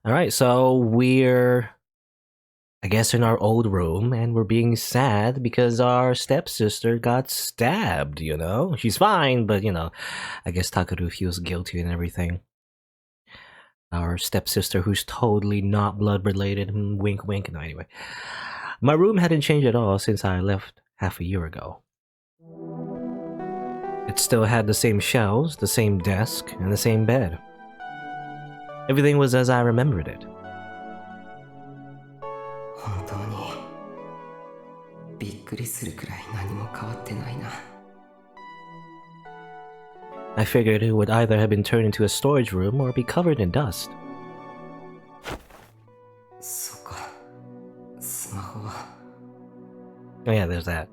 Alright, so we're, I guess, in our old room, and we're being sad because our stepsister got stabbed, you know? She's fine, but, I guess Takaru feels guilty and everything. Our stepsister, who's totally not blood related, wink wink, no, anyway. My room hadn't changed at all since I left half a year ago. It still had the same shelves, the same desk, and the same bed. Everything was as I remembered it. I figured it would either have been turned into a storage room or be covered in dust. Oh yeah, there's that.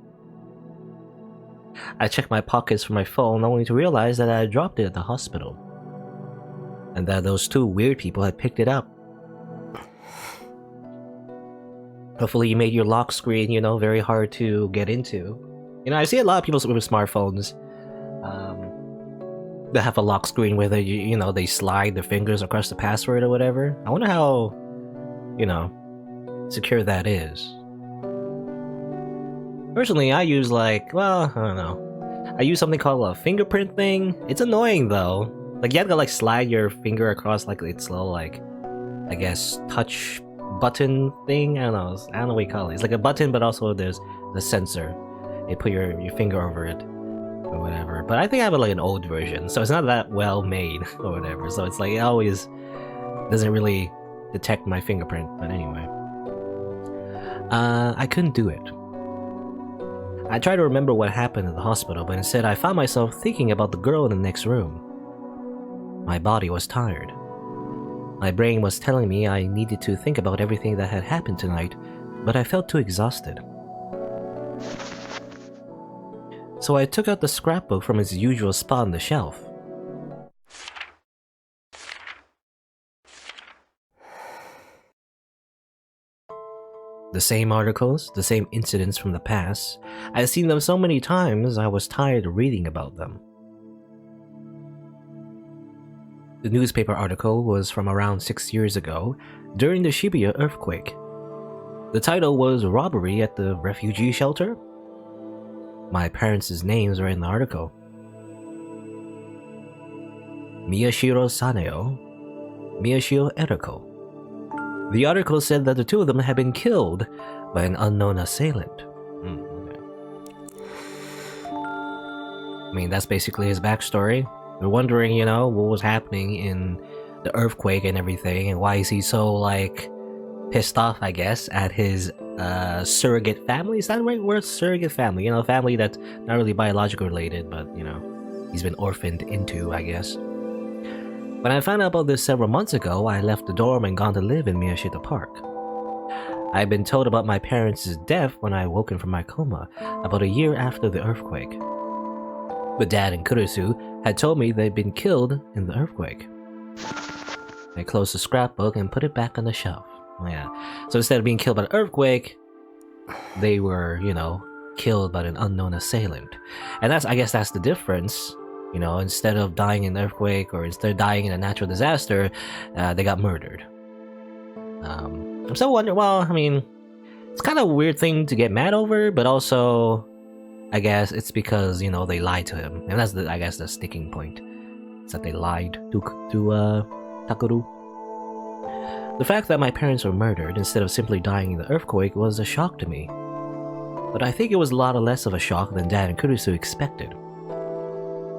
I checked my pockets for my phone only to realize that I had dropped it at the hospital. And that those two weird people had picked it up. Hopefully you made your lock screen, very hard to get into. I see a lot of people with smartphones that have a lock screen where they slide their fingers across the password or whatever. I wonder how, secure that is. Personally, I use I don't know. I use something called a fingerprint thing. It's annoying though. Like you have to slide your finger across its little I guess touch button thing. I don't know what you call it. It's like a button, but also there's the sensor. You put your finger over it or whatever. But I think I have an old version, so it's not that well made or whatever. So it's it always doesn't really detect my fingerprint. But anyway, I couldn't do it. I tried to remember what happened at the hospital, but instead I found myself thinking about the girl in the next room. My body was tired. My brain was telling me I needed to think about everything that had happened tonight, but I felt too exhausted. So I took out the scrapbook from its usual spot on the shelf. The same articles, the same incidents from the past. I had seen them so many times I was tired of reading about them. The newspaper article was from around 6 years ago, during the Shibuya earthquake. The title was Robbery at the Refugee Shelter. My parents' names were in the article. Miyashiro Saneo, Miyashiro Eriko. The article said that the two of them had been killed by an unknown assailant. Okay. I mean, that's basically his backstory. We're wondering, what was happening in the earthquake and everything, and why is he so, pissed off, I guess, at his surrogate family? Is that the right word? Surrogate family. Family that's not really biologically related, but, he's been orphaned into, I guess. When I found out about this several months ago, I left the dorm and gone to live in Miyashita Park. I had been told about my parents' death when I woken from my coma, about a year after the earthquake. But Dad and Kurisu had told me they'd been killed in the earthquake. I closed the scrapbook and put it back on the shelf. Yeah, so instead of being killed by the earthquake, they were, killed by an unknown assailant. And I guess that's the difference. Instead of dying in an earthquake or instead of dying in a natural disaster, they got murdered. I'm still wondering, it's kind of a weird thing to get mad over, but also, I guess it's because, they lied to him. And that's, I guess, the sticking point. It's that they lied to Takaru. The fact that my parents were murdered instead of simply dying in the earthquake was a shock to me. But I think it was a lot less of a shock than Dad and Kurisu expected.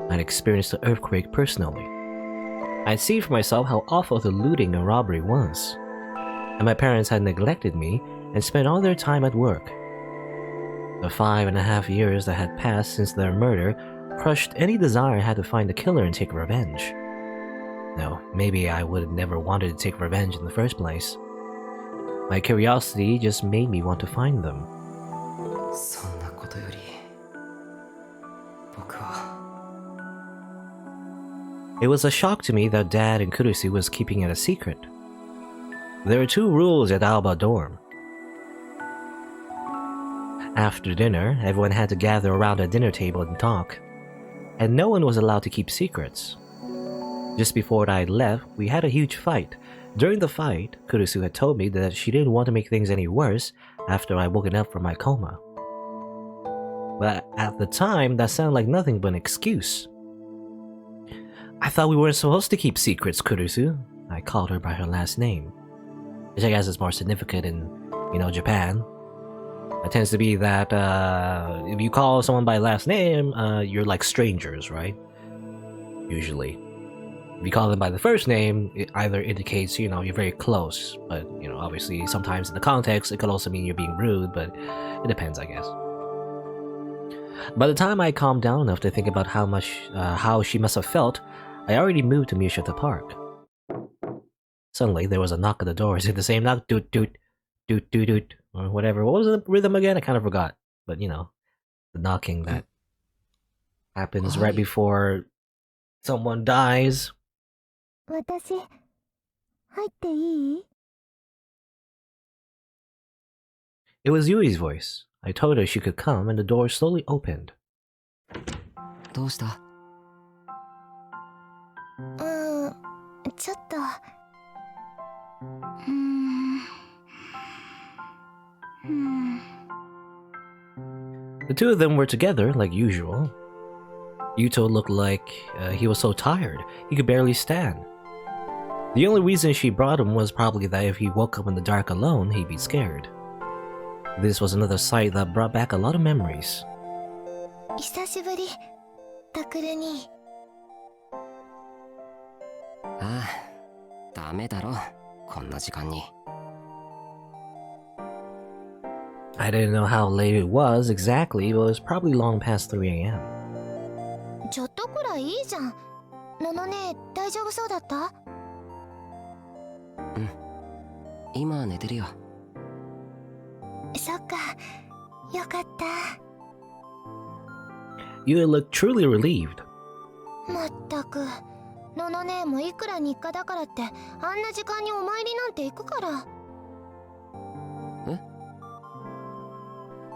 I'd experienced the earthquake personally. I'd seen for myself how awful the looting and robbery was. And my parents had neglected me and spent all their time at work. The 5.5 years that had passed since their murder crushed any desire I had to find the killer and take revenge. No, maybe I would have never wanted to take revenge in the first place. My curiosity just made me want to find them. It was a shock to me that Dad and Kurisu was keeping it a secret. There are 2 rules at Alba dorm. After dinner, everyone had to gather around a dinner table and talk, and no one was allowed to keep secrets. Just before I left, we had a huge fight, During the fight, Kurusu had told me that she didn't want to make things any worse after I woken up from my coma. But at the time, that sounded like nothing but an excuse. I thought we weren't supposed to keep secrets, Kurusu. I called her by her last name, which I guess is more significant in, Japan. It tends to be that if you call someone by last name, you're like strangers, right? Usually. If you call them by the first name, it either indicates, you're very close. But, obviously, sometimes in the context, it could also mean you're being rude, but it depends, I guess. By the time I calmed down enough to think about how she must have felt, I already moved to Miyashita Park. Suddenly, there was a knock at the door. Is it the same knock? Doot, doot, doot, doot, doot, or whatever. What was the rhythm again? I kind of forgot. But, the knocking that happens right before someone dies. 私、入っていい? It was Yui's voice. I told her she could come, and the door slowly opened. どうした? ちょっと。The two of them were together, like usual. Yuto looked like he was so tired, he could barely stand. The only reason she brought him was probably that if he woke up in the dark alone, he'd be scared. This was another sight that brought back a lot of memories. 久しぶり、タクルに。ああ、ダメだろ、こんな時間に。I didn't know how late it was exactly, but it was probably long past 3 a.m. ちょっとくらいいいじゃん。ののね、大丈夫そうだった？うん。今寝てるよ。そっか、よかった。You looked truly relieved. まったく、ののねもいくら日課だからってあんな時間にお参りなんて行くから。え？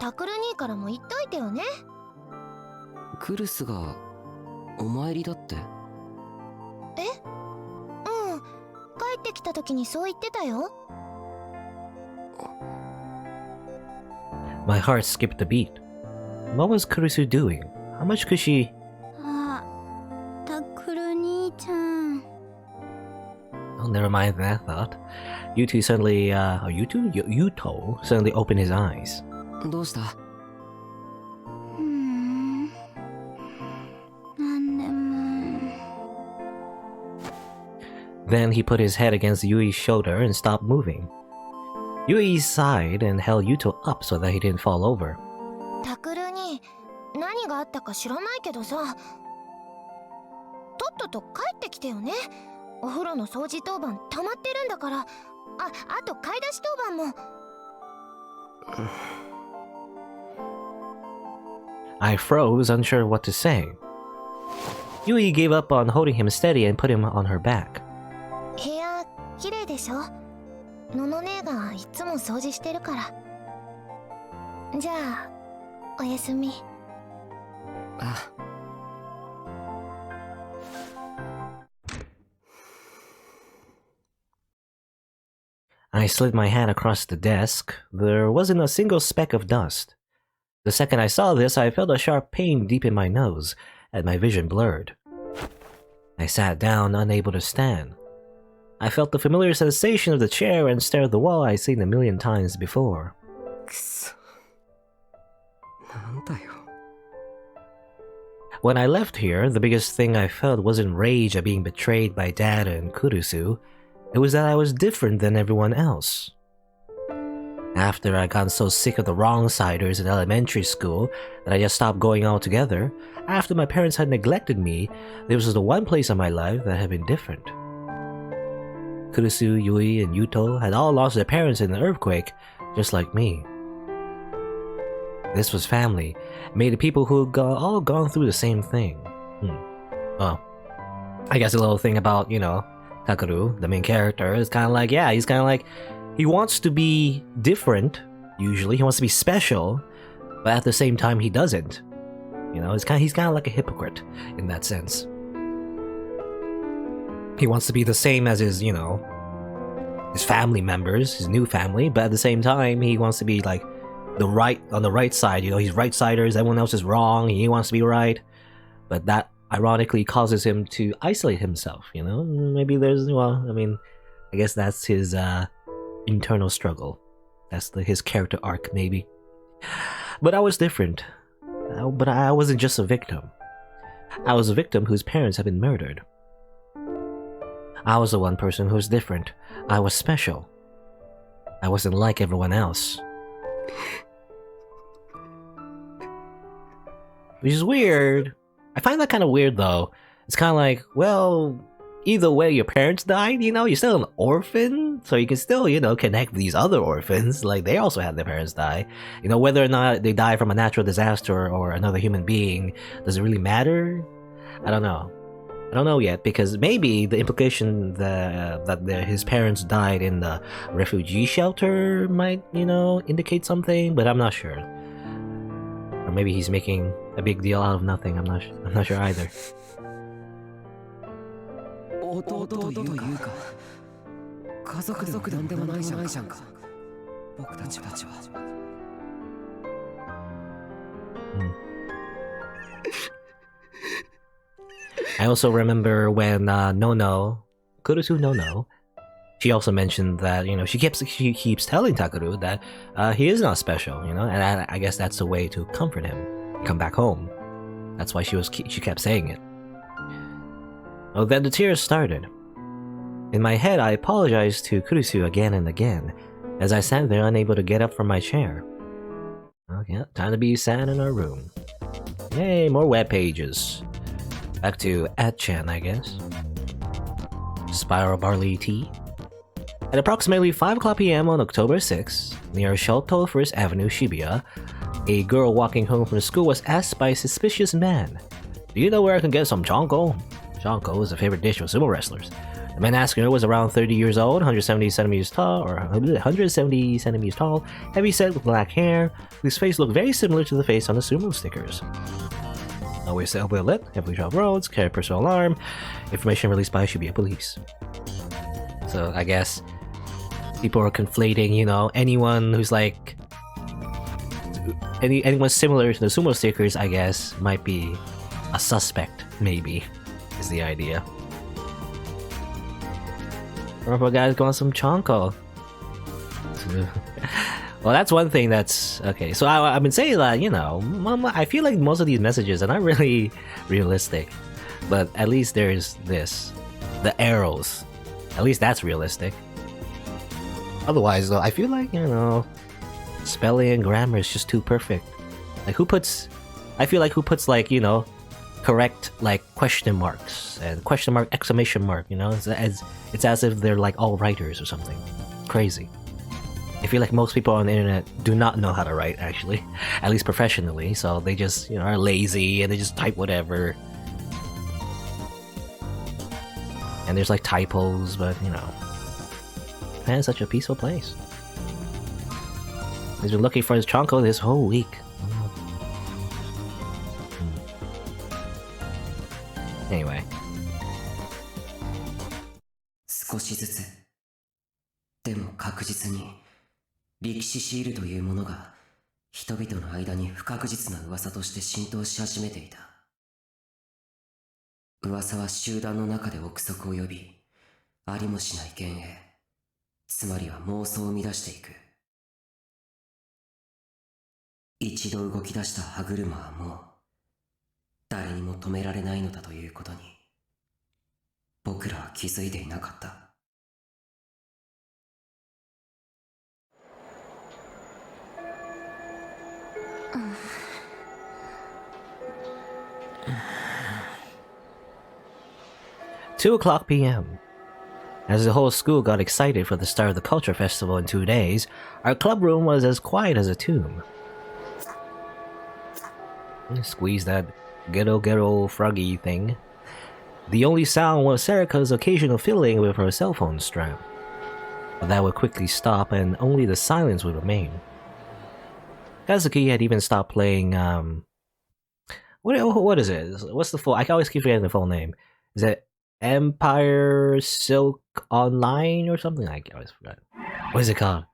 タクル兄からも言っといてよね。クルスがお参りだって？え？うん、帰ってきた時にそう言ってたよ。My heart skipped a beat. What was Kurisu doing? How much could she... あ、タクル兄ちゃん。Oh, never mind that thought. Yuto suddenly, Yuto suddenly opened his eyes. どうした？なんでも。Then he put his head against Yui's shoulder and stopped moving. Yui sighed and held Yuto up so that he didn't fall over. タクルに何があったか知らないけどさ、とっとと帰ってきてよね。お風呂の掃除当番溜まってるんだから。あと買い出し当番も。I froze, unsure what to say. Yui gave up on holding him steady and put him on her back. 部屋綺麗でしょ。のの姉がいつも掃除してるから。じゃあおやすみ。あ。I slid my hand across the desk. There wasn't a single speck of dust. The second I saw this, I felt a sharp pain deep in my nose, and my vision blurred. I sat down, unable to stand. I felt the familiar sensation of the chair and stared at the wall I'd seen a million times before. くそ。なんだよ。When I left here, the biggest thing I felt wasn't rage at being betrayed by Dad and Kurusu. It was that I was different than everyone else. After I got so sick of the wrong-siders in elementary school that I just stopped going altogether, after my parents had neglected me, this was the one place in my life that had been different. Kurusu, Yui, and Yuto had all lost their parents in the earthquake, just like me. This was family, made of people who had all gone through the same thing. Well, I guess a little thing about, Takeru, the main character, is kind of like, he's kind of like, he wants to be different, usually. He wants to be special, but at the same time, he doesn't. He's kind of like a hypocrite in that sense. He wants to be the same as his, his family members, his new family, but at the same time, he wants to be like on the right side. You know, he's right-siders, everyone else is wrong, he wants to be right. But that ironically causes him to isolate himself, you know? Maybe there's, well, I mean, I guess that's his internal struggle. That's his character arc, maybe. But I was different. But I wasn't just a victim. I was a victim whose parents had been murdered. I was the one person who was different. I was special. I wasn't like everyone else. Which is weird. I find that kind of weird, though. It's kind of like, well, either way your parents died, you know, you're still an orphan, so you can still, you know, connect with these other orphans. Like, they also had their parents die. You know, whether or not they die from a natural disaster or another human being, does it really matter? I don't know. I don't know yet, because maybe the implication that his parents died in the refugee shelter might, you know, indicate something, but I'm not sure. Or maybe he's making a big deal out of nothing. I'm not sure either. 弟というか家族でもなんでもないじゃんか僕たちはI also remember when Kurusu Nono, she also mentioned that, you know, she keeps telling Takeru that he is not special, you know, and I guess that's a way to comfort him, come back home. That's why she kept saying it. Oh, then the tears started. In my head, I apologized to Kurusu again and again, as I sat there unable to get up from my chair. Okay, time to be sad in our room. Yay, more web pages. Back to @chan, I guess. Spiral Barley Tea. At approximately 5 o'clock p.m. on October 6th, near Shoto 1st Avenue, Shibuya, a girl walking home from school was asked by a suspicious man, "Do you know where I can get some chanko?" Chanko is a favorite dish of sumo wrestlers. The man asking her was around 30 years old, 170 centimeters tall, heavy set with black hair, whose face looked very similar to the face on the sumo stickers. Always elbow lit, heavily traveled roads, carry personal alarm, information released by Shibuya police. So I guess people are conflating, you know, anyone who's like anyone similar to the sumo stickers, I guess, might be a suspect, maybe, is the idea. Or if a guy's going some chanko. Well, that's one thing that's okay. So I've been saying that, you know, I feel like most of these messages are not really realistic, but at least there's this, the arrows. At least that's realistic. Otherwise, though, I feel like, you know, spelling and grammar is just too perfect. Like, I feel like who puts like, you know, correct like question marks and question mark exclamation mark, you know, it's as if they're like all writers or something. Crazy. I feel like most people on the internet do not know how to write, actually, at least professionally, so they just, you know, are lazy and they just type whatever. And there's like typos, but you know, Japan is such a peaceful place. He's been looking for his chanko this whole week. Anyway. 少しずつでも確実に歴史シールというものが人々の間に不確実な噂として浸透し始めていた。噂は集団の中で憶測を呼び、ありもしない幻影、つまりは妄想を生み出していく。一度動き出した歯車はもう誰にも止められないのだということに僕らは気づいていなかった。2 o'clock p.m. As the whole school got excited for the start of the culture festival in 2 days, our club room was as quiet as a tomb. Squeeze that ghetto froggy thing. The only sound was Serika's occasional fiddling with her cell phone strap. But that would quickly stop and only the silence would remain. Kazuki had even stopped playing, what is it? What's the full... I always keep forgetting the full name. Is it Empire Silk Online or something. I always forgot. What is it called?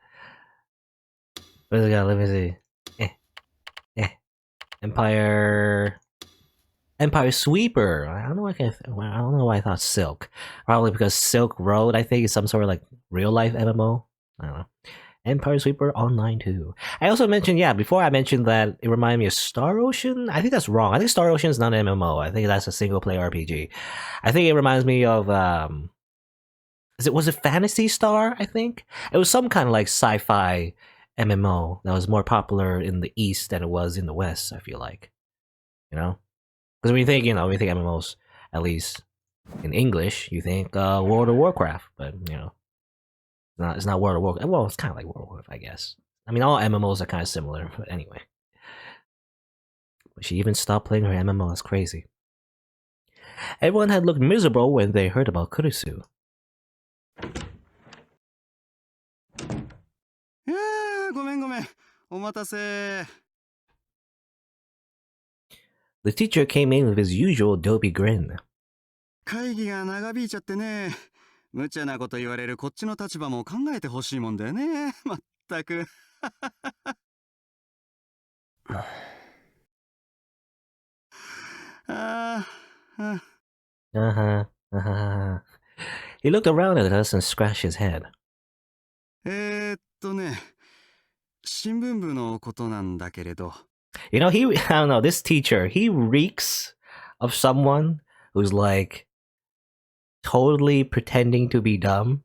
What is it called? Let me see. Empire Sweeper. I don't know. I don't know why I thought Silk. Probably because Silk Road, I think, is some sort of like real life MMO. I don't know. Empire Sweeper Online 2. I also mentioned, before I mentioned that it reminded me of Star Ocean. I think that's wrong. I think Star Ocean is not an MMO. I think that's a single player RPG. I think it reminds me of was it Fantasy Star? I think it was some kind of like sci-fi MMO that was more popular in the East than it was in the West. I feel like, because when you think MMOs, at least in English, you think World of Warcraft, but it's not World of Warcraft. Well, it's kind of like World of Warcraft, I guess. I mean, all MMOs are kind of similar, but anyway. But she even stopped playing her MMO. That's crazy. Everyone had looked miserable when they heard about Kurisu. The teacher came in with his usual dopey grin. 会議が長引いちゃってね。無茶なこと言われるこっちの立場も考えてほしいもんだよね。まったく。He looked around at us and scratched his head. 新聞部のことなんだけれど。I don't know, this teacher, he reeks of someone who's like totally pretending to be dumb.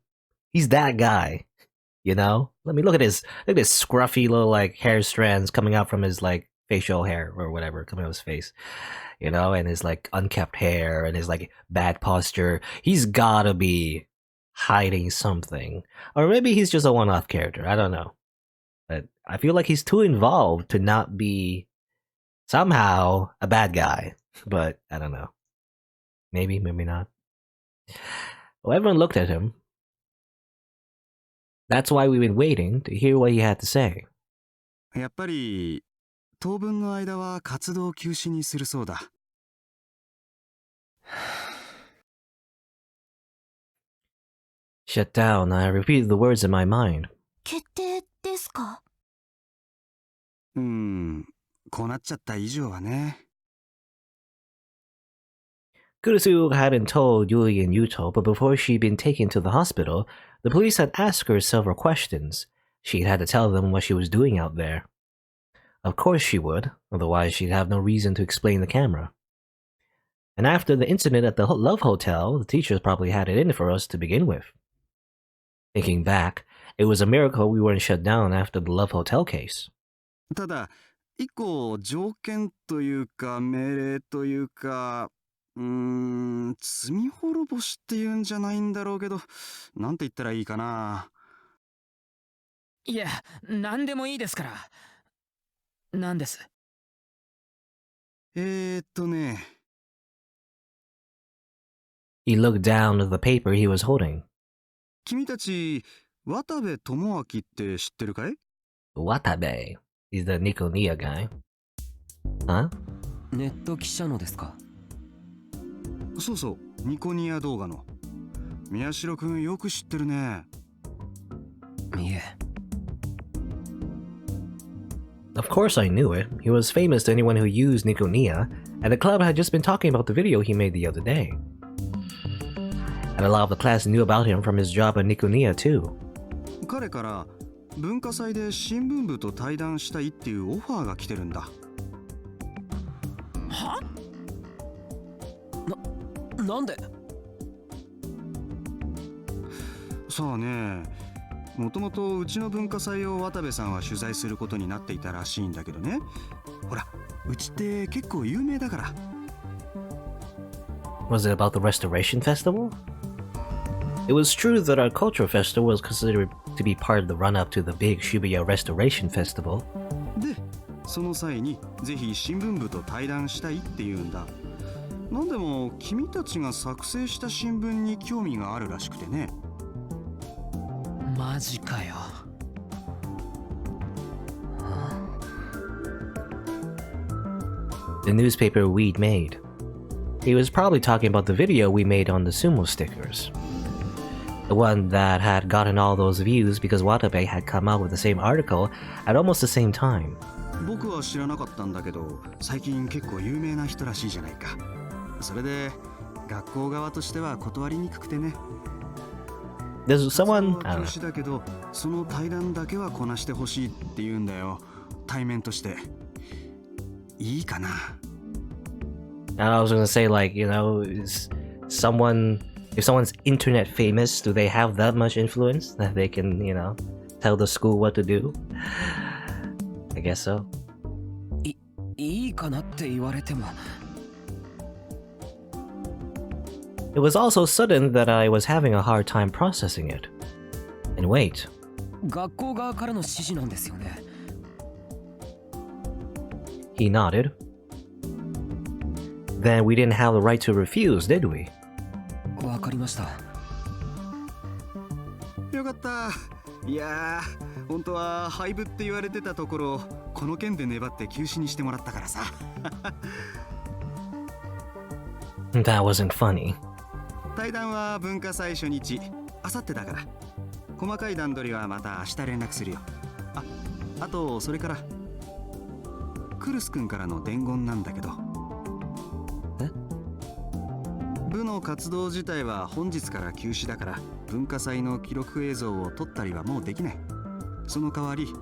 He's that guy, Let me look at this scruffy little like hair strands coming out from his like facial hair or whatever coming out of his face, and his like unkept hair and his like bad posture. He's gotta be hiding something, or maybe he's just a one-off character. I don't know. But I feel like he's too involved to not be somehow a bad guy. But I don't know. Maybe, maybe not. Well, everyone looked at him. That's why we've been waiting to hear what he had to say. やっぱり当分の間は活動休止にするそうだ。Shut down. I repeated the words in my mind. 決定ですか？こうなっちゃった以上はね。Kurisu hadn't told Yui and Yuto, but before she'd been taken to the hospital, the police had asked her several questions. She'd had to tell them what she was doing out there. Of course she would, otherwise she'd have no reason to explain the camera. And after the incident at the Love Hotel, the teachers probably had it in for us to begin with. Thinking back, it was a miracle we weren't shut down after the Love Hotel case. ただ、一個条件というか命令というか、罪滅ぼしっていうんじゃないんだろうけど、なんて言ったらいいかな。いや、なんでもいいですから。なんです。ね。He looked down at the paper he was holding. 君たち、渡部智明って知ってるかい？ Watabe. He's the Nikonia guy. Huh? ネット記者のですか？そうそう、ニコニア動画の。宮代くんよく知ってるね。いえ。Of course I knew it. He was famous to anyone who used Nikonia, and the club had just been talking about the video he made the other day. And a lot of the class knew about him from his job at Nikonia too. 彼から文化祭で新聞部と対談したいっていうオファーが来てるんだ。は？なんで？さあね、もともとうちの文化祭を渡部さんは取材することになっていたらしいんだけどね。ほら、うちって結構有名だから。Was it about the Restoration Festival? It was true that our cultural festival was considered to be part of the run-up to the big Shibuya Restoration Festival. で、その際にぜひ新聞部と対談したいって言うんだ。なんでも君たちが作成した新聞に興味があるらしくてね。マジかよ。The newspaper we'd made. He was probably talking about the video we made on the sumo stickers. The one that had gotten all those views because Watabe had come out with the same article at almost the same time. 僕は知らなかったんだけど、最近結構有名な人らしいじゃないか。それで学校側としては断りにくくてね。There's someone, 休止だけど、その対談だけはこなしてほしいって言うんだよ。対面として。いいかな。I was gonna say, like, you know, is someone, if someone's internet famous, do they have that much influence that they can, you know, tell the school what to do? I guess so. いいかなって言われても。It was also sudden that I was having a hard time processing it. And wait. 学校側からの指示なんですよね。He nodded. Then we didn't have the right to refuse, did we? わかりました。よかった。いやー、本当は廃部って言われてたところ、この件で粘って休止にしてもらったからさ。That wasn't funny. 対談は文化祭初日、あさってだから。細かい段取りはまた明日連絡するよ。あとそれからクルス君からの伝言なんだけど。え？部の活動自体は本日から休止だから、文化祭の記録映像を撮ったりはもうできない。その代わり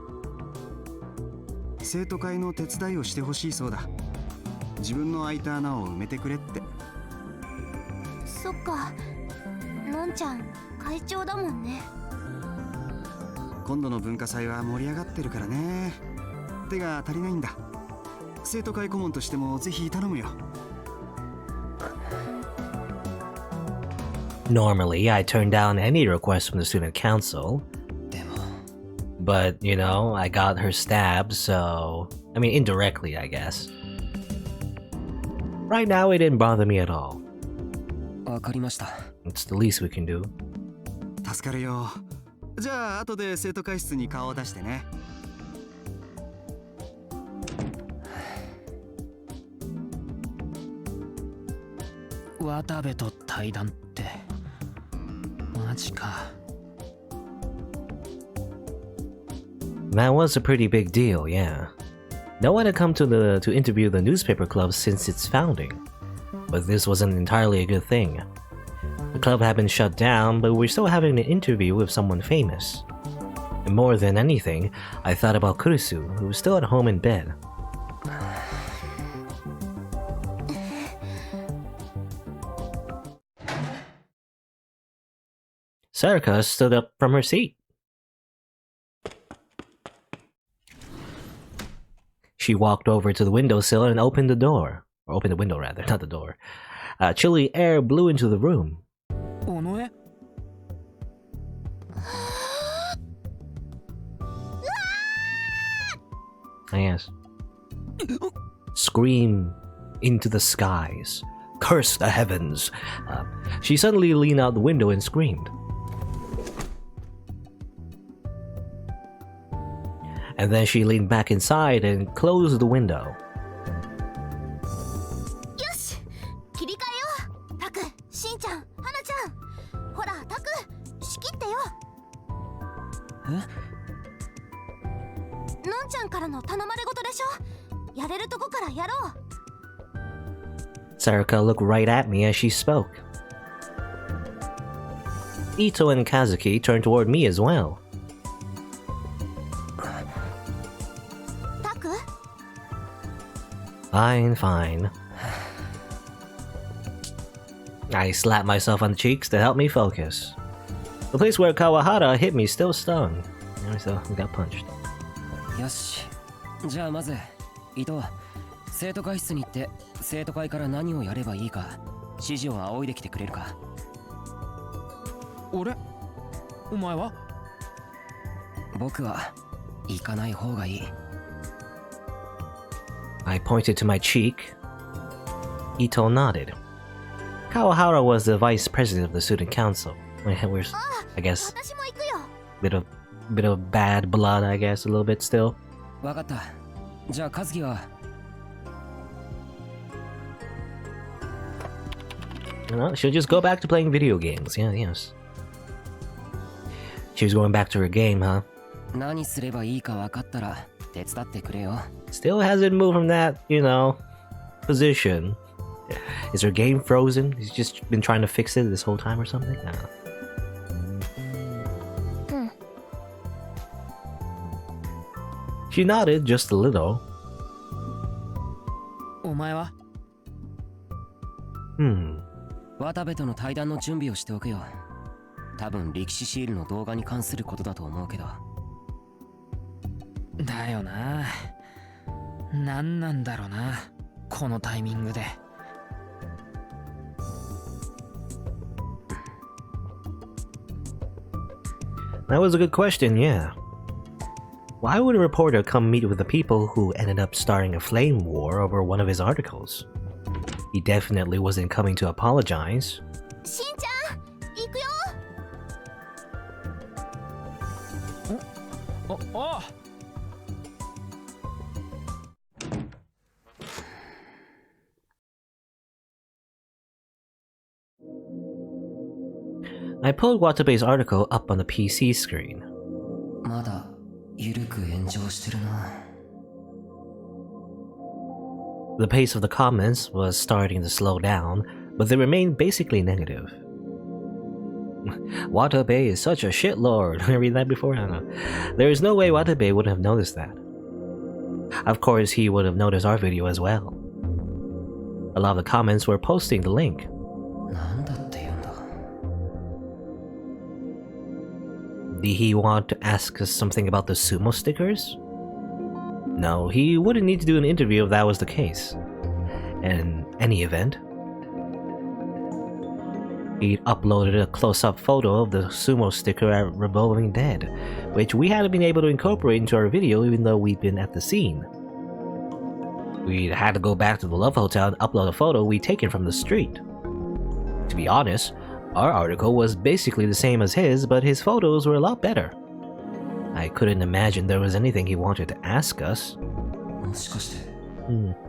生徒会の手伝いをしてほしいそうだ。自分の空いた穴を埋めてくれって。そっか、のんちゃん会長だもんね。今度の文化祭は盛り上がってるからね。手が足りないんだ。生徒会顧問としてもぜひ頼むよ。Normally, I turn down any request from the student council. でも。 But, you know, I got her stabbed, so... I mean, indirectly, I guess. Right now, it didn't bother me at all. わかりました。It's the least we can do. 助かるよ。じゃあ後で生徒会室に顔を出してね。渡部と対談ってマジか。 That was a pretty big deal, yeah. No one had come to interview the newspaper club since its founding. But this wasn't entirely a good thing. The club had been shut down, but we're still having an interview with someone famous. And more than anything, I thought about Kurisu, who was still at home in bed. Sarika stood up from her seat. She walked over to the windowsill and opened the door. Or opened the window, rather, not the door. Chilly air blew into the room. 尾上？ Yes. Scream into the skies. Curse the heavens. She suddenly leaned out the window and screamed. And then she leaned back inside and closed the window. よし、切り替えよう。タク、しんちゃん、はなちゃん。ほら、タク、仕切ってよ。え？のんちゃんからの頼まれ事でしょ。やれるとこからやろう。Sarika looked right at me as she spoke. Ito and Kazuki turned toward me as well. タク？ Fine, fine. I slapped myself on the cheeks to help me focus. The place where Kawahara hit me still stung. So I got punched. よし。じゃあまず、伊藤、生徒会室に行って生徒会から何をやればいいか指示を仰いできてくれるか。俺？お前は？僕は行かない方がいい。I pointed to my cheek. Ito nodded. Kawahara was the vice president of the student council. We're, I guess, 私も行くよ。 bit of bad blood, I guess, a little bit still. わかった。じゃあ和樹は。You know, she'll just go back to playing video games. Yeah, yes. She was going back to her game, huh? 何すればいいか分かったら手伝ってくれよ。 Still hasn't moved from that, you know, position. Is her game frozen? He's just been trying to fix it this whole time or something? I don't know. She nodded just a little. お前は 渡部との対談の準備をしておくよ。多分力士シールの動画に関することだと思うけど。だよな。何なんだろうな、このタイミングで。That was a good question, yeah. Why would a reporter come meet with the people who ended up starting a flame war over one of his articles? He definitely wasn't coming to apologize. しんちゃん、行くよ。お I pulled Watabe's article up on the PC screen. まだゆるく炎上してるな。 The pace of the comments was starting to slow down, but they remained basically negative. Watabe is such a shitlord. Did I read that before? I don't know. There is no way Watabe would have noticed that. Of course, he would have noticed our video as well. A lot of the comments were posting the link. なんだって言うんだ。 Did he want to ask us something about the sumo stickers? No, he wouldn't need to do an interview if that was the case. In any event, he uploaded a close-up photo of the sumo sticker at Revolving Dead, which we hadn't been able to incorporate into our video even though we'd been at the scene. We had to go back to the Love Hotel and upload a photo we'd taken from the street. To be honest, our article was basically the same as his, but his photos were a lot better. I couldn't imagine there was anything he wanted to ask us. もしかして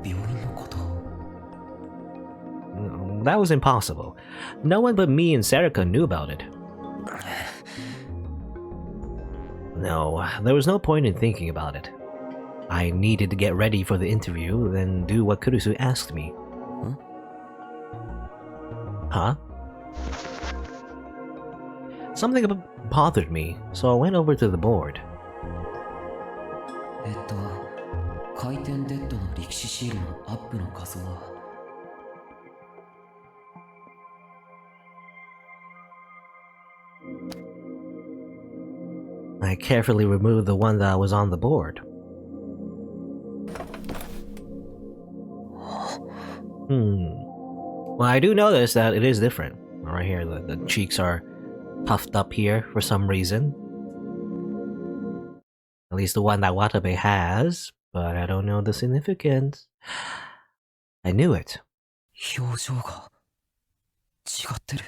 病院のこと。 That was impossible. No one but me and Serica knew about it. No, there was no point in thinking about it. I needed to get ready for the interview, then do what Kurusu asked me. Huh? Something bothered me, so I went over to the board. 回転デッドの力士シールのアップの画像は。 I carefully removed the one that was on the board. Well, I do notice that it is different. Right here, the cheeks are puffed up here for some reason. At least the one that Watabe has, but I don't know the significance. I knew it. 表情が違ってる。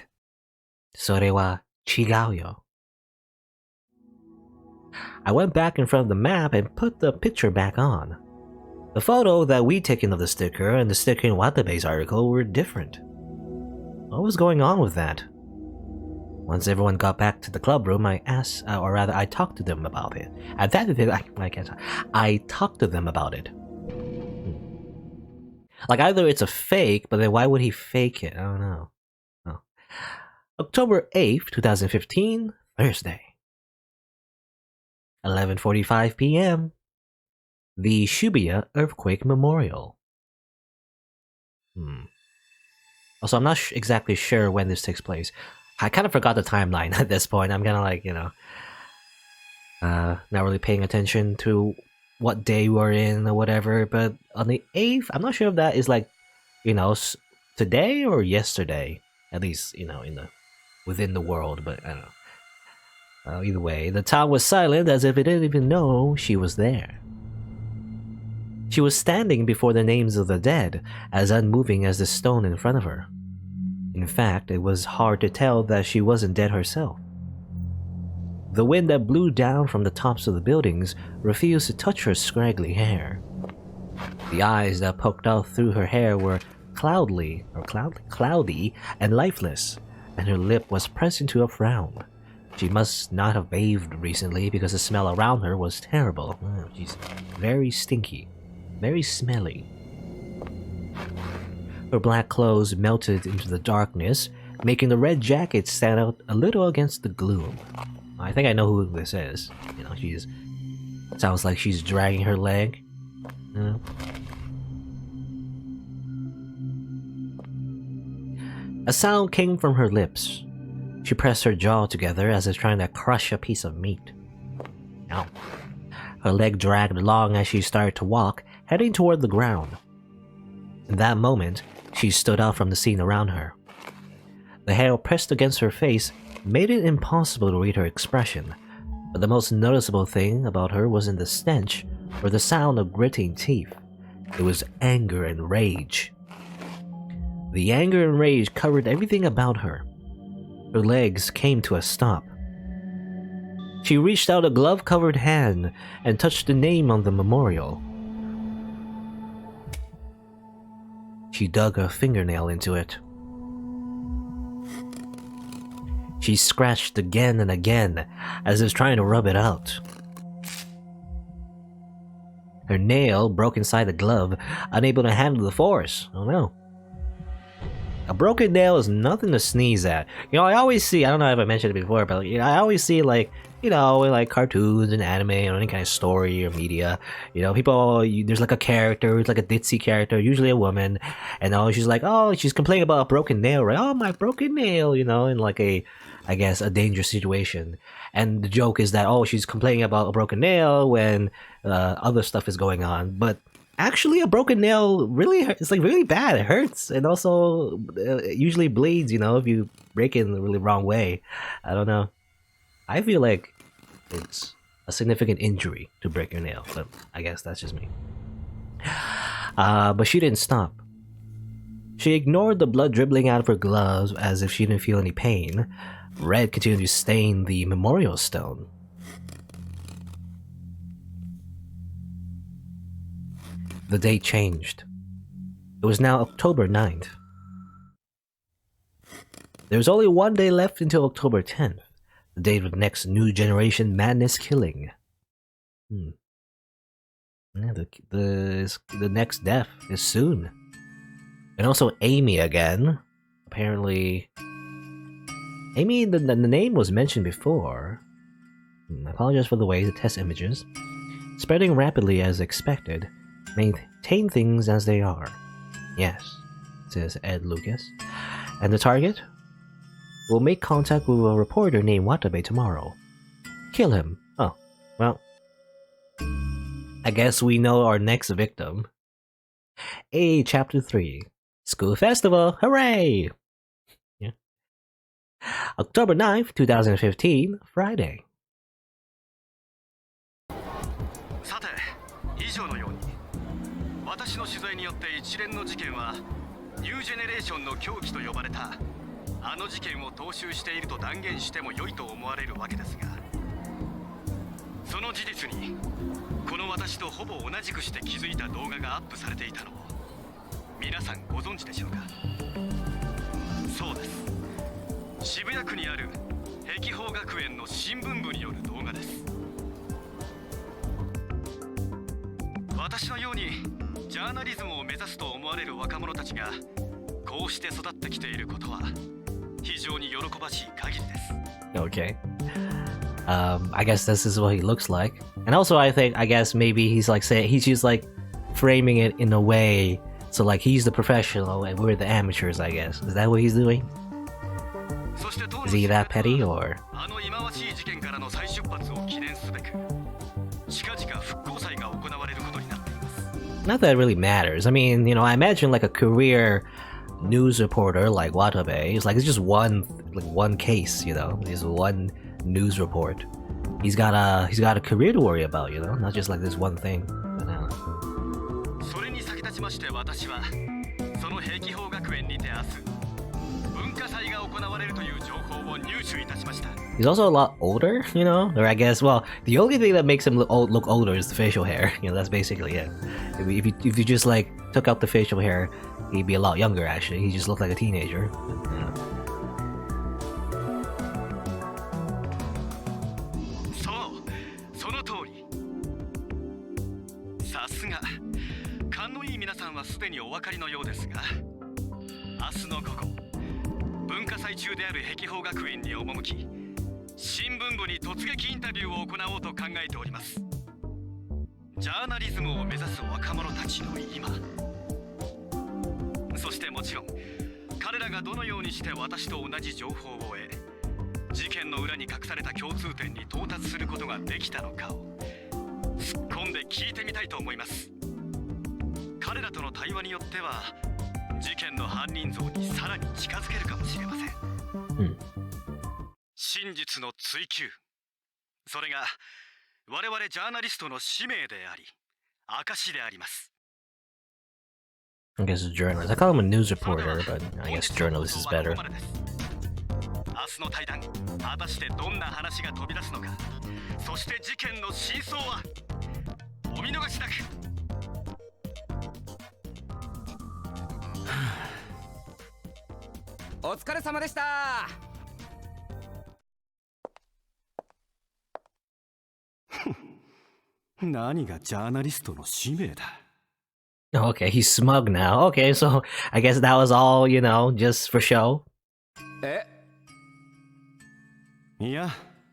それは違うよ. I went back in front of the map and put the picture back on. The photo that we'd taken of the sticker and the sticker in Watabe's article were different. What was going on with that? Once everyone got back to the club room, I asked, or rather, I talked to them about it. At that, I talked to them about it. Like, either it's a fake, but then why would he fake it? I don't know. Oh. October 8th, 2015, Thursday. 11:45 p.m. The Shibuya Earthquake Memorial. Also, I'm not exactly sure when this takes place. I kind of forgot the timeline at this point. I'm kind of like, not really paying attention to what day we're in or whatever. But on the 8th, I'm not sure if that is like, today or yesterday. At least, within the world, but I don't know. Either way, the town was silent as if it didn't even know she was there. She was standing before the names of the dead, as unmoving as the stone in front of her. In fact, it was hard to tell that she wasn't dead herself. The wind that blew down from the tops of the buildings refused to touch her scraggly hair. The eyes that poked out through her hair were cloudy and lifeless, and her lip was pressed into a frown. She must not have bathed recently because the smell around her was terrible. She's very stinky, very smelly. Her black clothes melted into the darkness, making the red jacket stand out a little against the gloom. I think I know who this is. You know, sounds like she's dragging her leg. You know? A sound came from her lips. She pressed her jaw together as if trying to crush a piece of meat. Ow. Her leg dragged along as she started to walk, heading toward the ground. In that moment, she stood out from the scene around her. The hair pressed against her face made it impossible to read her expression, but the most noticeable thing about her wasn't the stench or the sound of gritting teeth. It was anger and rage. The anger and rage covered everything about her. Her legs came to a stop. She reached out a glove-covered hand and touched the name on the memorial. She dug her fingernail into it. She scratched again and again, as if trying to rub it out. Her nail broke inside the glove, unable to handle the force. Oh no. A broken nail is nothing to sneeze at. You know, I always see, I don't know if I mentioned it before, but you know, I always see like, you know, in like cartoons and anime or any kind of story or media, you know, there's like a character, it's like a ditzy character, usually a woman, and she's like, oh, she's complaining about a broken nail, right? Oh, my broken nail, you know, in like a dangerous situation. And the joke is that, oh, she's complaining about a broken nail when other stuff is going on, but actually a broken nail it's like really bad. It hurts, and also usually bleeds, you know, if you break it in the really wrong way. I don't know. I feel like it's a significant injury to break your nail, but I guess that's just me. But she didn't stop. She ignored the blood dribbling out of her gloves as if she didn't feel any pain. Red continued to stain the memorial stone. The date changed. It was now October 9th. There was only one day left until October 10th, the date of the next New Generation Madness killing. Yeah, the next death is soon. And also Amy again. Apparently, Amy, the name was mentioned before. I apologize for the way the test images. Spreading rapidly as expected. Maintain things as they are. Yes, says Ed Lucas. And the target? We'll make contact with a reporter named Watabe tomorrow. Kill him. Oh, well. I guess we know our next victim. Chapter 3. School Festival, hooray! Yeah. October 9th, 2015, Friday. さて、以上のように私の取材によって一連の事件はニュージェネレーションの狂気と呼ばれたあの事件を踏襲していると断言しても良いと思われるわけですが、その事実にこの私とほぼ同じくして気づいた動画がアップされていたのを皆さんご存知でしょうか。そうです。渋谷区にある碧峰学園の新聞部による動画です。私のようにジャーナリズムを目指すと思われる若者たちがこうして育ってきていることは非常に喜ばしい限りです。Okay. I guess this is what he looks like. And also I guess maybe he's just like framing it in a way so like he's the professional and we're the amateurs, I guess. Is that what he's doing? Is he that petty or? Not that it really matters. I mean, you know, I imagine like a career news reporter like Watabe. It's just one case, you know, just one news report. He's got a career to worry about, you know, not just like this one thing. But, それに先立ちまして私はその碧峰学園にて明日文化祭が行われるという情報を He's also a lot older, you know? Or I guess, well, the only thing that makes him look older is the facial hair. You know, that's basically it. If you just like took out the facial hair, he'd be a lot younger actually. He just looked like a teenager. Yeah. さすが勘のいい皆さんはすでにお分かりのようですが、明日の午後文化祭中である碧峰学園に赴き、新聞部に突撃インタビューを行おうと考えております。ジャーナリズムを目指す若者たちの今、そしてもちろん彼らがどのようにして私と同じ情報を得、事件の裏に隠された共通点に到達することができたのかを突っ込んで聞いてみたいと思います。彼らとの対話によっては事件の犯人像にさらに近づけるかもしれません。真実の追求、それが我々ジャーナリストの使命であり証であります。 I guess a journalist. I call him a news reporter, but I guess journalist is better. 明日の対談、果たしてどんな話が飛び出すのか、そして事件の真相はお見逃しなく。お疲れ様でした。何がジャーナリストの使命だ。 Okay, he's smug now. Okay, so I guess that was all, you know, just for show. いや、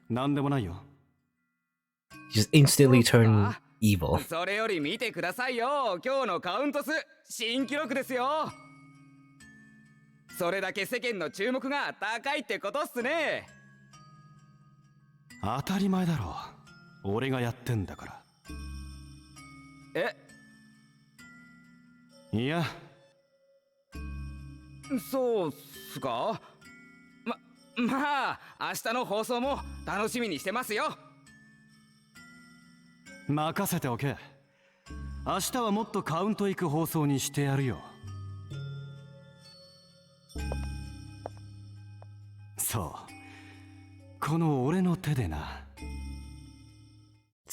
なんでもないよ。 Just instantly turned evil. それより見てくださいよ。今日のカウント数新記録ですよ。それだけ世間の注目が高いってことっすね。当たり前だろう。俺がやってんだから。いや、そうっすか。まあ明日の放送も楽しみにしてますよ。任せておけ。明日はもっとカウントいく放送にしてやるよ。そう、この俺の手でな。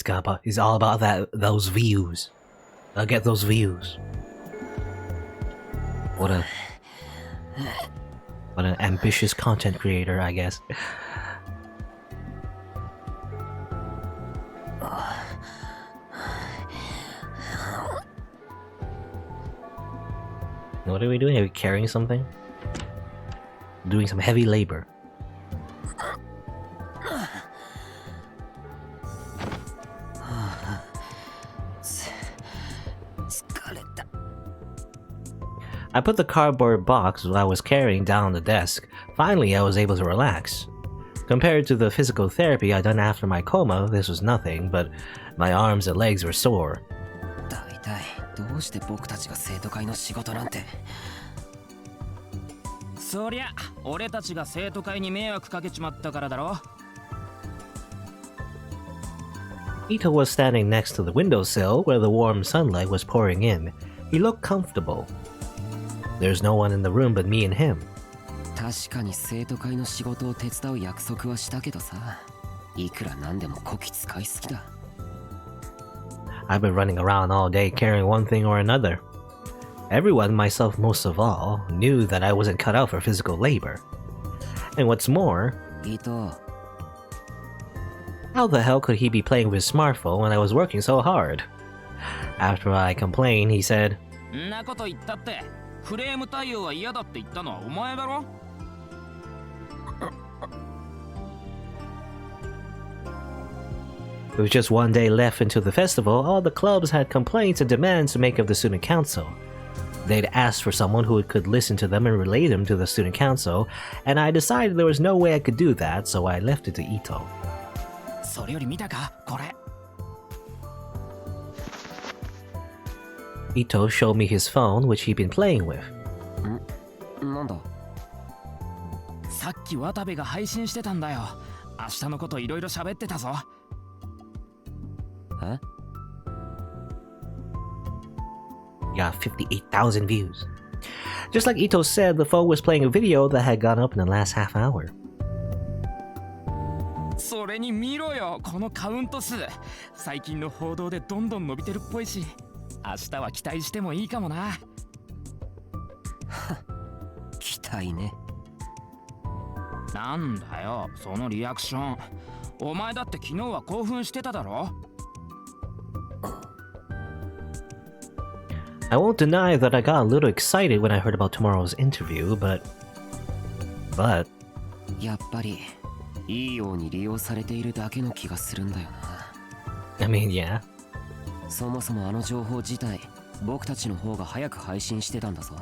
It's all about those views. I'll get those views. What an ambitious content creator, I guess. What are we doing? Are we carrying something? Doing some heavy labor. I put the cardboard box I was carrying down on the desk. Finally, I was able to relax. Compared to the physical therapy I'd done after my coma, this was nothing, but my arms and legs were sore. 大体どうして僕たちが生徒会の仕事なんて。そりゃ俺たちが生徒会に迷惑かけちまったからだろ。 Ito was standing next to the windowsill where the warm sunlight was pouring in. He looked comfortable. There's no one in the room but me and him. 確かに生徒会の仕事を手伝う約束はしたけどさ、いくらなんでもこき使いすぎだ。 I've been running around all day carrying one thing or another. Everyone, myself most of all, knew that I wasn't cut out for physical labor. And what's more, 伊藤、 how the hell could he be playing with his smartphone when I was working so hard? After I complained, he said, んなこと言ったってフレーム対応は嫌だって言ったのはお前だろ。 With just one day left until the festival, all the clubs had complaints and demands to make of the student council. They'd asked for someone who could listen to them and relay them to the student council, and I decided there was no way I could do that, so I left it to Ito. それより見たかこれ。 Ito showed me his phone, which he'd been playing with. なんだ。さっき渡部が配信してたんだよ。明日のこといろいろ喋ってたぞ。え？ Got 58,000 views. Just like Ito said, the phone was playing a video that had gone up in the last half hour. それに見ろよ、このカウント数。最近の報道でどんどん伸びてるっぽいし、明日は期待してもいいかもな。期待ね。なんだよ、そのリアクション。お前だって昨日は興奮してただろ。I won't deny that I got a little excited when I heard about tomorrow's interview, but... やっぱりいいように利用されているだけの気がするんだよな。I mean, yeah. そもそもあの情報自体僕たちの方が早く配信してたんだぞ。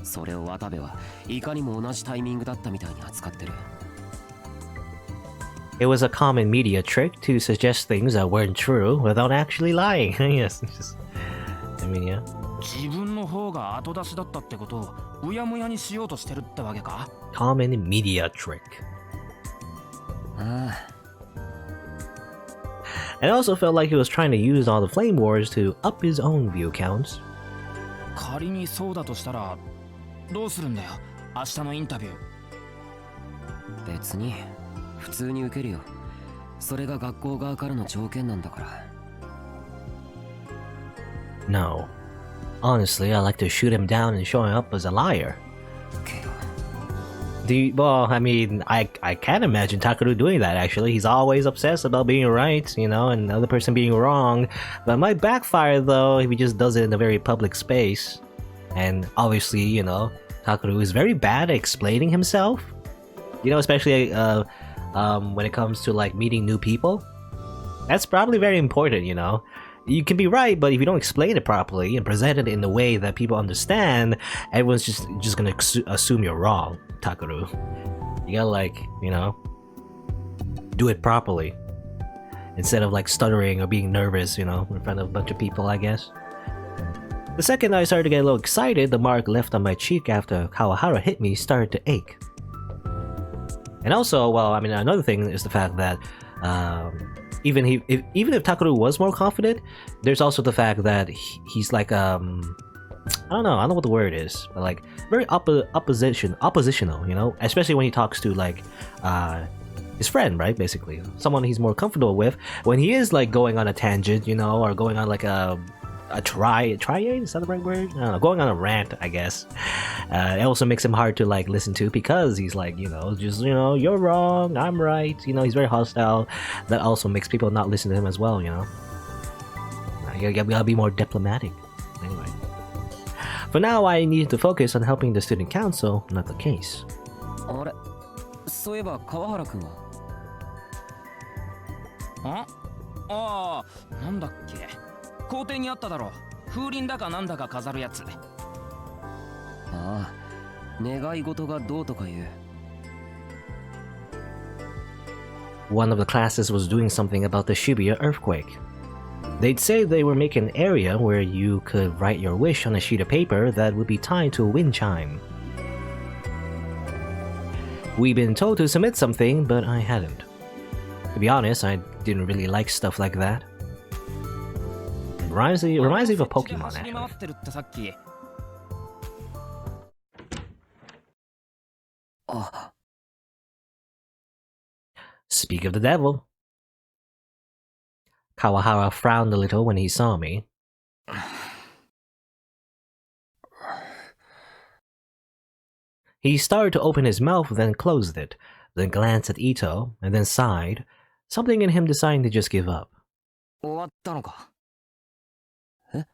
それを渡部はいかにも同じタイミングだったみたいに扱ってる。It was a common media trick to suggest things that weren't true without actually lying. Yes, just... I mean, yeah. 自分の方が後出しだったってことをうやむやにしようとしてるってわけか。 Common media trick. ああ。 It also felt like he was trying to use all the flame wars to up his own view counts. 仮にそうだとしたらどうするんだよ、明日のインタビュー。別に普通に受けるよ。それが学校側からの条件なんだから。 No. Honestly, I like to shoot him down and show him up as a liar. 受けよ。 Well, I mean, I can't imagine Takaru doing that, actually. He's always obsessed about being right, you know, and the other person being wrong. But it might backfire, though, if he just does it in a very public space. And obviously, you know, Takaru is very bad at explaining himself. You know, especially when it comes to, like, meeting new people. That's probably very important, you know. You can be right, but if you don't explain it properly and present it in a way that people understand, everyone's just gonna assume you're wrong, Takaru. You gotta, like, you know, do it properly instead of like stuttering or being nervous, you know, in front of a bunch of people, I guess. The second I started to get a little excited, the mark left on my cheek after Kawahara hit me started to ache. And also, well, I mean, another thing is the fact that even if Takaru was more confident, there's also the fact that he's like I don't know what the word is, but like very oppositional, you know, especially when he talks to like his friend, right? Basically, someone he's more comfortable with. When he is like going on a tangent, you know, or going on like a tirade, is that the right word? I don't know, going on a rant, I guess. It also makes him hard to like listen to because he's like, you know, just, you know, you're wrong, I'm right, you know, he's very hostile. That also makes people not listen to him as well, you know. You gotta be more diplomatic. Anyway, for now I need to focus on helping the student council, not the case. あれ、そういえば川原くんは。ああ、なんだっけ、校庭にあっただろ、風鈴だかなんだか飾るやつ。ああ、願い事がどうとか言う。One of the classes was doing something about the Shibuya earthquake. They'd say they were making an area where you could write your wish on a sheet of paper that would be tied to a wind chime. We'd been told to submit something, but I hadn't. To be honest, I didn't really like stuff like that. It reminds me of a Pokemon, actually. あ、 Speak of the devil. Kawahara frowned a little when he saw me. He started to open his mouth, then closed it, then glanced at Ito, and then sighed, something in him deciding to just give up. 終わったのか。え？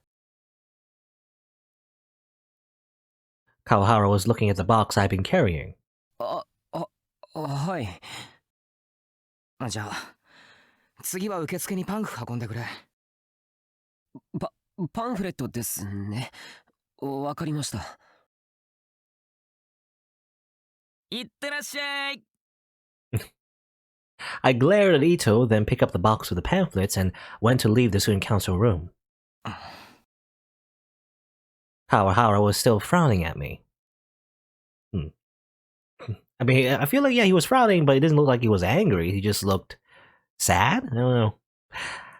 Kawahara was looking at the box I'd been carrying. はい。じゃあ、次は受付にパンフ運んでくれ。パンフレットですね。わかりました。いってらっしゃい。I glared at Ito, then picked up the box with the pamphlets and went to leave the student council room. Kawahara was still frowning at me. I mean, I feel like, yeah, he was frowning, but it didn't look like he was angry. He just looked sad? I don't know.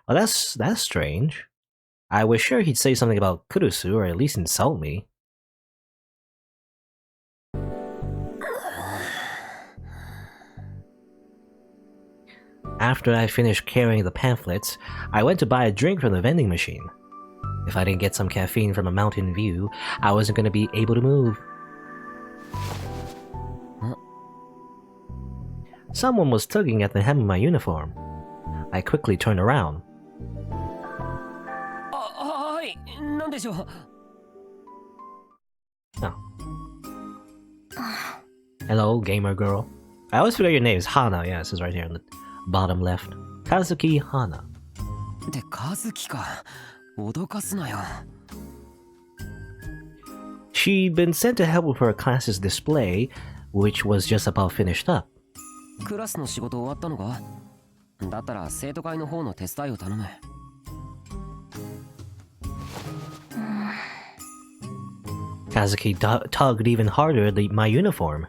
Well, that's strange. I was sure he'd say something about Kurusu, or at least insult me. After I finished carrying the pamphlets, I went to buy a drink from the vending machine. If I didn't get some caffeine from a mountain view, I wasn't going to be able to move. Someone was tugging at the hem of my uniform. I quickly turned around. Oh. Hello, gamer girl. I always forget your name. It's Hana. Yeah, it says right here on the bottom left. Kazuki Hana. で、和樹か。脅かすなよ。She'd been sent to help with her class's display, which was just about finished up. クラスの仕事終わったのか？だったら生徒会の方の手伝いを頼む。Kazuki tugged even harder at my uniform.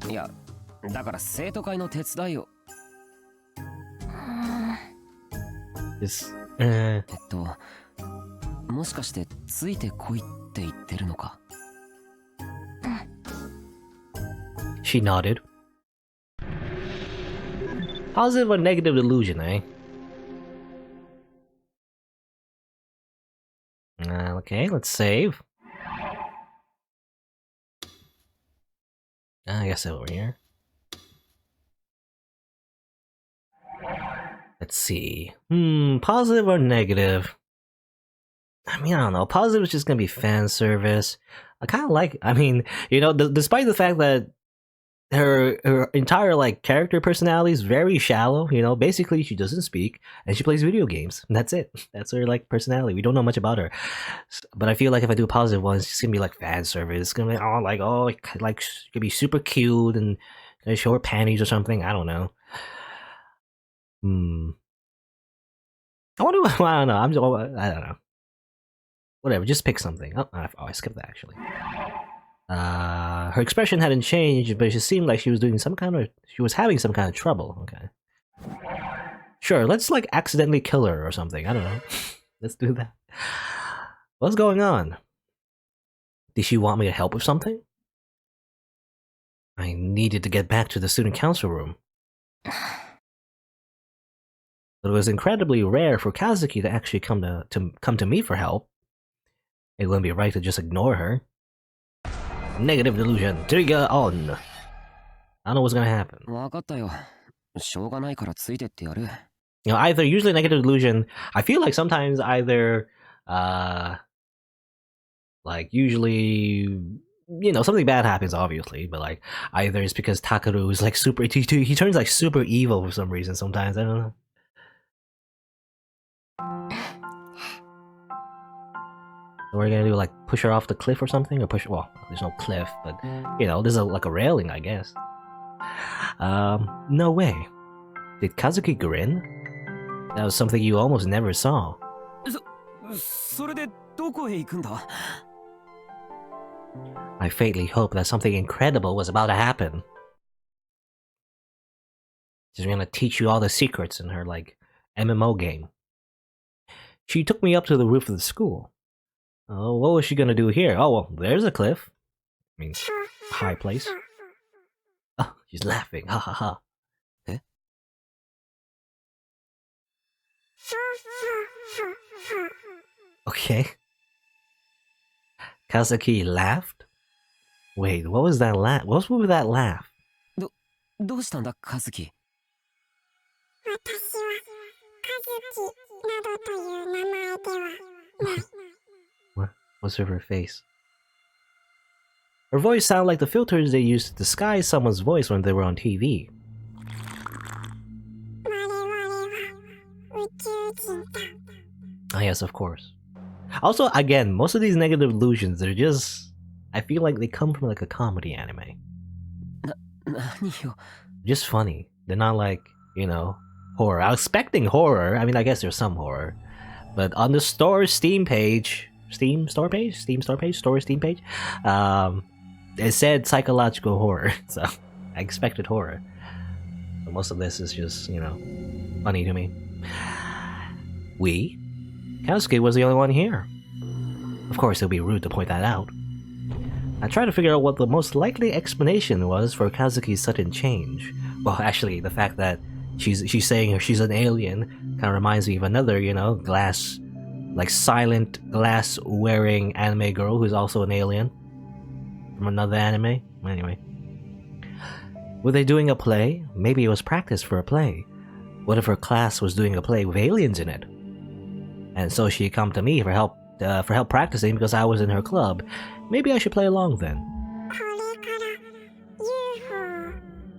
いや、だから生徒会の手伝いを。もしかしてついてこいって言ってるのか？ She nodded. Positive or negative delusion, eh? Okay, let's save. I guess over here. Let's see. Positive or negative? I mean, I don't know. Positive is just gonna be fan service. I kind of like. I mean, you know, despite the fact that her entire like character personality is very shallow. You know, basically she doesn't speak and she plays video games. And that's it. That's her like personality. We don't know much about her, but I feel like if I do a positive one, it's just gonna be like fan service. It's gonna be like she could be super cute and show her panties or something. I don't know. I wonder. I don't know. I don't know. Whatever. Just pick something. Oh, I skipped that actually. Her expression hadn't changed, but it seemed like she was having some kind of trouble. Okay. Sure, let's like accidentally kill her or something. I don't know. Let's do that. What's going on? Did she want me to help with something? I needed to get back to the student council room. But it was incredibly rare for Kazuki to actually come to me for help. It wouldn't be right to just ignore her. Negative delusion. Trigger on. I don't know what's gonna happen. わかったよ。しょうがないからついてってやる。You know, either usually negative delusion. I feel like sometimes either, like usually, you know, something bad happens obviously, but like either it's because Takaru is like super. He turns like super evil for some reason. Sometimes I don't know. We're gonna do like push her off the cliff or something, or push. Well, there's no cliff, but you know, there's like a railing, I guess. No way. Did Kazuki grin? That was something you almost never saw. それでどこへ行くんだ? I faintly hoped that something incredible was about to happen. She's gonna teach you all the secrets in her like MMO game. She took me up to the roof of the school. Oh, what was she gonna do here? Oh, well, there's a cliff. I mean, high place. Oh, she's laughing. Ha ha ha. Eh? Okay. Kazuki laughed? Wait, what was that laugh? What's with that laugh? どうしたんだ、和樹? 私は和樹などという名前ではない。 What's with her face? Her voice sounded like the filters they used to disguise someone's voice when they were on TV. 我々は宇宙人だ。 Ah, yes, of course. Also, again, most of these negative illusions, they're just... I feel like they come from like a comedy anime. 何よ。 Just funny. They're not like, you know, horror. I was expecting horror. I mean, I guess there's some horror. But on the store Steam page... Steam store page? It said psychological horror, so I expected horror. But most of this is just, you know, funny to me. Kazuki was the only one here. Of course, it would be rude to point that out. I tried to figure out what the most likely explanation was for Kazuki's sudden change, Well, actually, the fact that she's saying she's an alien kind of reminds me of another, glass, like silent glass wearing anime girl who's also an alien from another anime. Anyway, were they doing a play? Maybe it was practice for a play. What if her class was doing a play with aliens in it? And so she come to me for help practicing because I was in her club. Maybe I should play along then.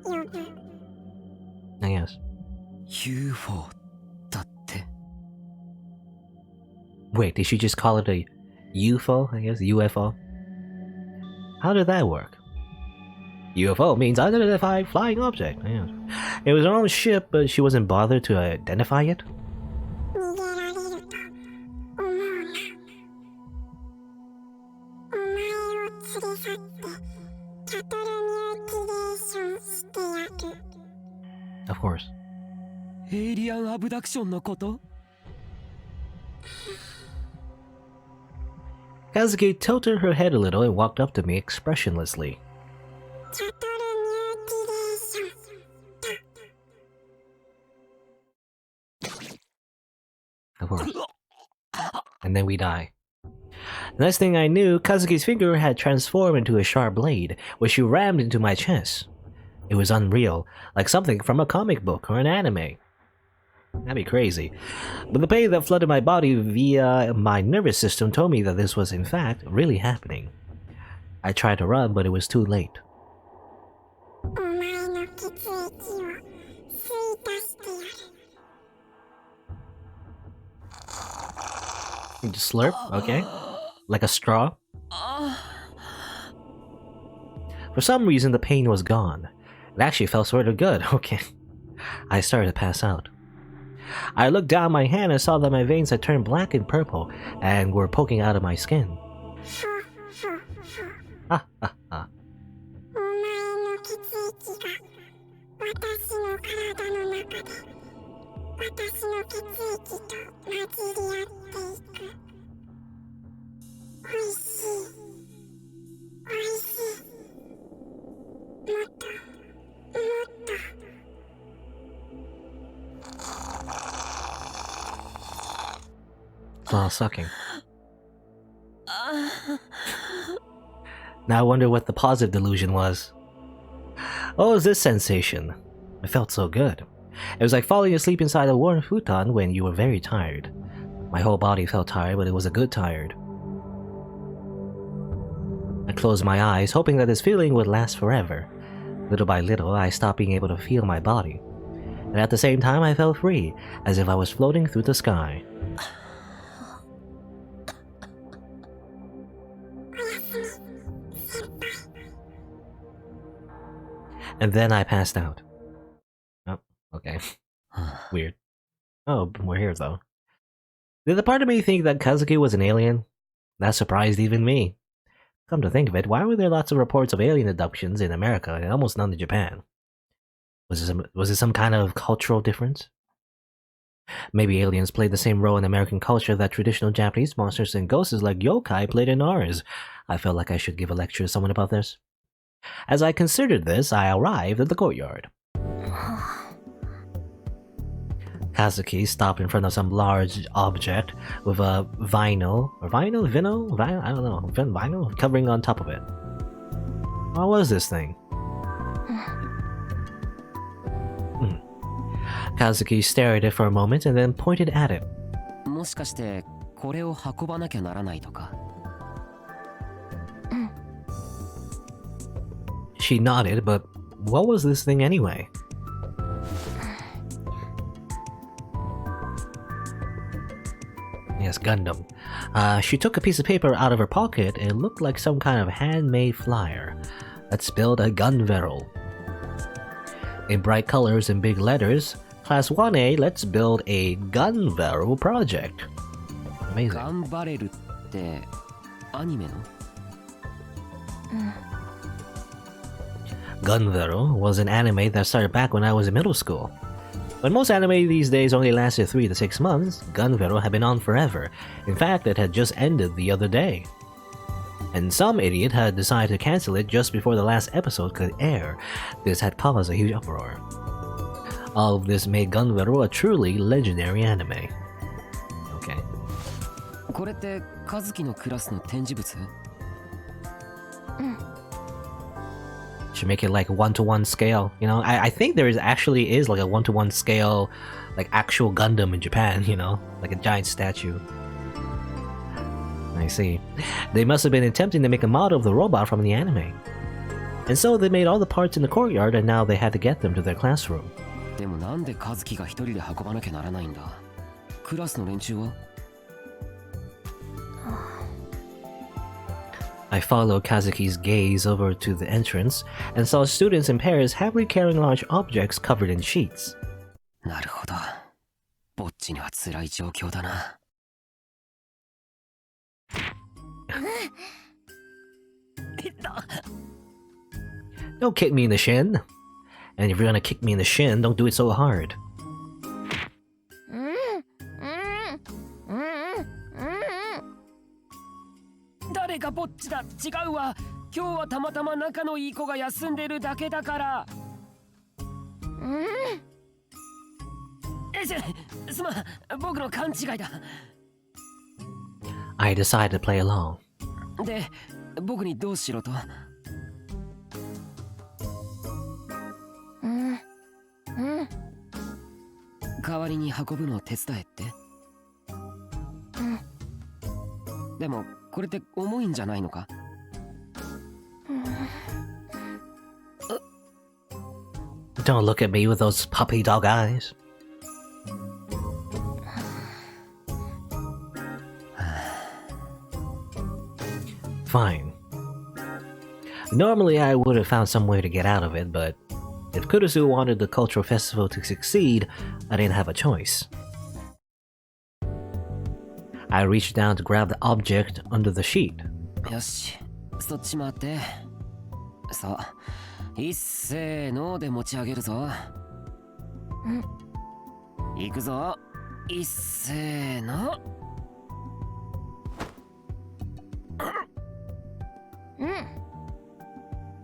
これから UFO を呼ぶ I guess. UFO だって Wait, did she just call it a UFO? I guess UFO. How did that work? UFO means unidentified flying object. Yeah. It was her own ship, but she wasn't bothered to identify it. 逃げられると思うなお前を連れ去ってキャトルミューティレーションしてやる Of course. エイリアンアブダクションのこと Kazuki tilted her head a little and walked up to me expressionlessly. キャトルミューティレーション Of course. And then we die. The next thing I knew, Kazuki's finger had transformed into a sharp blade, which she rammed into my chest. It was unreal, like something from a comic book or an anime. That'd be crazy. But the pain that flooded my body via my nervous system told me that this was in fact really happening. I tried to run, but it was too late. お前の血液を吸い出してやる You just slurp, okay? Like a straw? For some reason, the pain was gone. It actually felt sort of good, okay. I started to pass out. I looked down my hand and saw that my veins had turned black and purple and were poking out of my skin. ふっふっふ Ha ha ha. お前の血液が私の体の中で私の血液と混じり合っていくおいしいおいしいもっともっと While sucking. Now I wonder what the positive delusion was. What was this sensation? It felt so good. It was like falling asleep inside a warm futon when you were very tired. My whole body felt tired, but it was a good tired. I closed my eyes, hoping that this feeling would last forever. Little by little, I stopped being able to feel my body. And at the same time, I felt free, as if I was floating through the sky. And then I passed out. Oh, okay. Weird. Oh, we're here though. Did the part of me think that Kazuki was an alien? That surprised even me. Come to think of it, why were there lots of reports of alien abductions in America and almost none in Japan? Was it some kind of cultural difference? Maybe aliens played the same role in American culture that traditional Japanese monsters and ghosts like yokai played in ours. I felt like I should give a lecture to someone about this. As I considered this, I arrived at the courtyard. Kazuki stopped in front of some large object with a vinyl covering on top of it. What was this thing? Kazuki stared at it for a moment and then pointed at it. もしかしてこれを運ばなきゃならないとか She nodded, but what was this thing anyway? Yes, Gundam. She took a piece of paper out of her pocket and it looked like some kind of handmade flyer that spelled a gun barrel. In bright colors and big letters, Class 1A, let's build a gun barrel project. Amazing. ガンバレルってアニメの Gun Barrel was an anime that started back when I was in middle school. But most anime these days only lasted 3 to 6 months, Gun Barrel had been on forever. In fact, it had just ended the other day. and some idiot had decided to cancel it just before the last episode could air. This had caused a huge uproar. All of this made Gunveru a truly legendary anime. Okay. これって和樹のクラスの展示物？ Should make it like 1-to-1 scale. You know, I think there actually is like a 1-to-1 scale, like actual Gundam in Japan, you know, like a giant statue. I see. They must have been attempting to make a model of the robot from the anime. And so they made all the parts in the courtyard and now they had to get them to their classroom. でもなんで和樹が一人で運ばなきゃならないんだ？クラスの連中は？ I followed Kazuki's gaze over to the entrance and saw students in pairs heavily carrying large objects covered in sheets. なるほど。ぼっちには辛い状況だな。Don't kick me in the shin. And if you're gonna kick me in the shin, don't do it so hard. 誰がぼっちだ？違うわ。今日はたまたま仲のいい子が休んでるだけだから。すまん、僕の勘違いだ。I decided to play along. で、僕にどうしろと？代わりに運ぶのを手伝えって？でもこれって重いんじゃないのか？Don't look at me with those puppy dog eyes. Fine. Normally I would have found some way to get out of it, but if Kurusu wanted the cultural festival to succeed, I didn't have a choice. I reached down to grab the object under the sheet. よし、そっち回って。さあ、いっせーので持ち上げるぞ。行くぞ。いっせーの。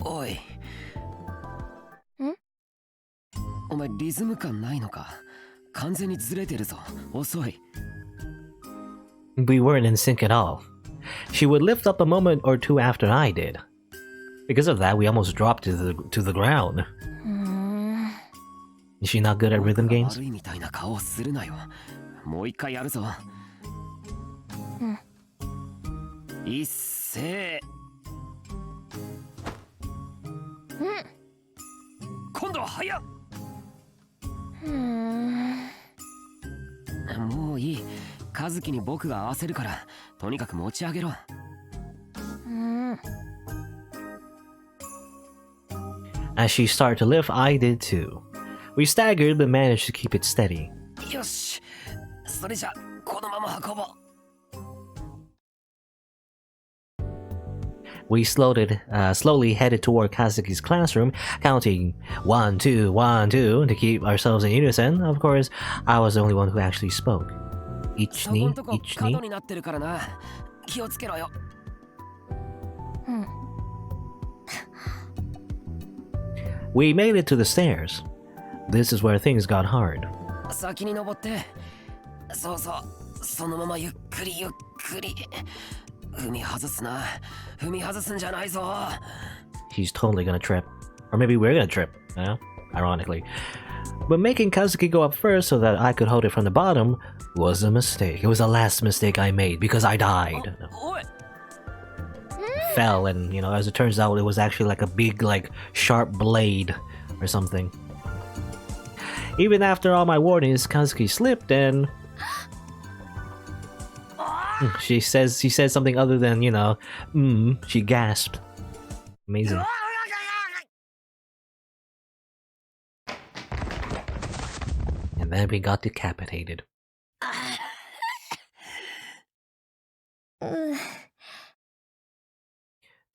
おい。お前リズム感ないのか？完全にずれてるぞ。遅い。We weren't in sync at all. She would lift up a moment or two after I did. Because of that, we almost dropped to the ground. Is she not good at rhythm games? 悪いみたいな顔するなよ。もう一回やるぞ。いっせー。今度は早っ。もういい。和樹に僕が合わせるから、とにかく持ち上げろ。As she started to lift, I did too. We staggered but managed to keep it steady. よし、それじゃこのまま運ぼう。We slowly headed toward Kazuki's classroom, counting 1, 2, 1, 2 to keep ourselves in unison. Of course, I was the only one who actually spoke. Each knee, each knee. We made it to the stairs. This is where things got hard. 先に登って。そうそう、そのままゆっくりゆっくり。踏み外すな。踏み外すんじゃないぞ。He's totally gonna trip. Or maybe we're gonna trip, you know? Ironically. But making Kazuki go up first so that I could hold it from the bottom was a mistake. It was the last mistake I made because I died. Fell and, you know, as it turns out, it was actually like a big, like, sharp blade or something. Even after all my warnings, Kazuki slipped and... She said something other than, you know, she gasped. Amazing. And then we got decapitated.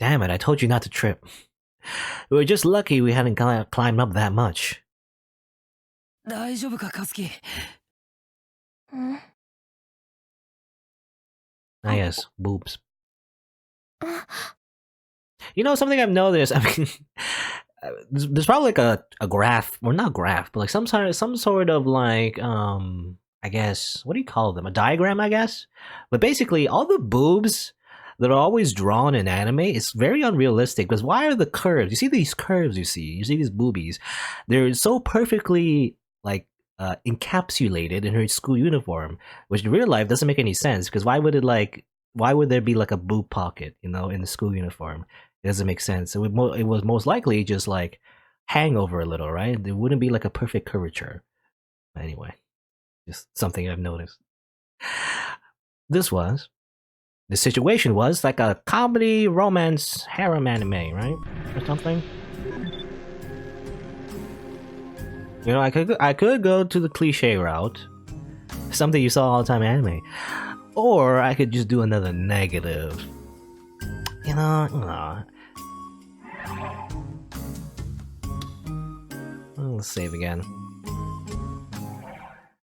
Damn it, I told you not to trip. We were just lucky we hadn't climbed up that much. 大丈夫か、カズキ。Ah yes, boobs. You know, something I've noticed. I mean, there's probably like a graph, or not graph, but like some sort of like I guess, what do you call them? A diagram, I guess. But basically, all the boobs that are always drawn in anime, it's very unrealistic. Because why are the curves? You see these curves. You see these boobies. They're so perfectly like encapsulated in her school uniform, which in real life doesn't make any sense. Because why would there be like a boob pocket, you know, in the school uniform? It doesn't make sense. It was most likely just like hang over a little, right? There wouldn't be like a perfect curvature. Anyway, just something I've noticed. The situation was like a comedy, romance, harem anime, right? Or something. You know, I could go to the cliche route, something you saw all the time in anime, or I could just do another negative. You know, let's save again.